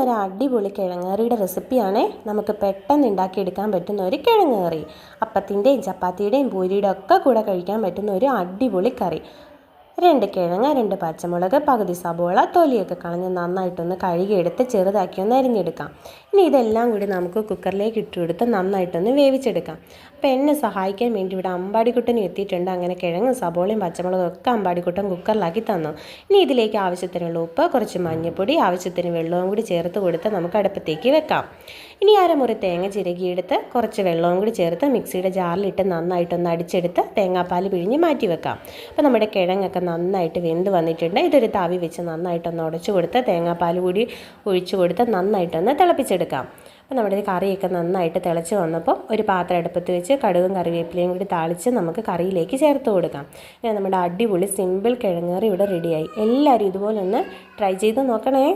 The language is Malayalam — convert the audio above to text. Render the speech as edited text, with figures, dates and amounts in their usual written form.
ഒരു അടിപൊളി കിഴങ്ങേറിയുടെ റെസിപ്പിയാണേ. നമുക്ക് പെട്ടെന്ന് ഉണ്ടാക്കിയെടുക്കാൻ പറ്റുന്ന ഒരു കിഴങ്ങേറി. അപ്പത്തിൻ്റെയും ചപ്പാത്തിയുടെയും പൂരിയുടെ ഒക്കെ കൂടെ കഴിക്കാൻ പറ്റുന്ന ഒരു അടിപൊളി കറി. 2 കിഴങ്ങ്, 2 പച്ചമുളക്, പകുതി സബോള, തൊലിയൊക്കെ കളഞ്ഞ് നന്നായിട്ടൊന്ന് കഴുകിയെടുത്ത് ചെറുതാക്കി ഒന്ന് അരിഞ്ഞെടുക്കാം. ഇനി ഇതെല്ലാം കൂടി നമുക്ക് കുക്കറിലേക്ക് ഇട്ടുകൊടുത്ത് നന്നായിട്ടൊന്ന് വേവിച്ചെടുക്കാം. അപ്പോൾ എന്നെ സഹായിക്കാൻ വേണ്ടി ഇവിടെ അമ്പാടിക്കുട്ടനും എത്തിയിട്ടുണ്ട്. അങ്ങനെ കിഴങ്ങും സബോളയും പച്ചമുളകും ഒക്കെ അമ്പാടിക്കുട്ടൻ കുക്കറിലാക്കി തന്നു. ഇനി ഇതിലേക്ക് ആവശ്യത്തിനുള്ള ഉപ്പ്, കുറച്ച് മഞ്ഞൾപ്പൊടി, ആവശ്യത്തിന് വെള്ളവും കൂടി ചേർത്ത് കൊടുത്ത് നമുക്ക് അടുപ്പത്തേക്ക് വെക്കാം. ഇനി അരമുറി തേങ്ങ ചിരകിയെടുത്ത് കുറച്ച് വെള്ളവും കൂടി ചേർത്ത് മിക്സിയുടെ ജാറിലിട്ട് നന്നായിട്ടൊന്ന് അടിച്ചെടുത്ത് തേങ്ങാപ്പാൽ പിഴിഞ്ഞ് മാറ്റി വെക്കാം. അപ്പോൾ നമ്മുടെ കിഴങ്ങൊക്കെ നന്നായിട്ട് വെന്ത് വന്നിട്ടുണ്ട്. ഇതൊരു തവി വെച്ച് നന്നായിട്ടൊന്ന് ഉടച്ചു കൊടുത്ത് തേങ്ങാപ്പാൽ കൂടി ഒഴിച്ചു കൊടുത്ത് നന്നായിട്ടൊന്ന് തിളപ്പിച്ചെടുക്കാം. അപ്പോൾ നമ്മുടെ കറിയൊക്കെ നന്നായിട്ട് തിളച്ച് വന്നപ്പോൾ ഒരു പാത്രം അടുപ്പത്ത് വെച്ച് കടുകും കറിവേപ്പിലയും കൂടി താളിച്ച് നമുക്ക് കറിയിലേക്ക് ചേർത്ത് കൊടുക്കാം. നമ്മുടെ അടിപൊളി സിമ്പിൾ കിഴങ്ങേറി ഇവിടെ റെഡിയായി. എല്ലാവരും ഇതുപോലെ ഒന്ന് ട്രൈ ചെയ്ത് നോക്കണേ.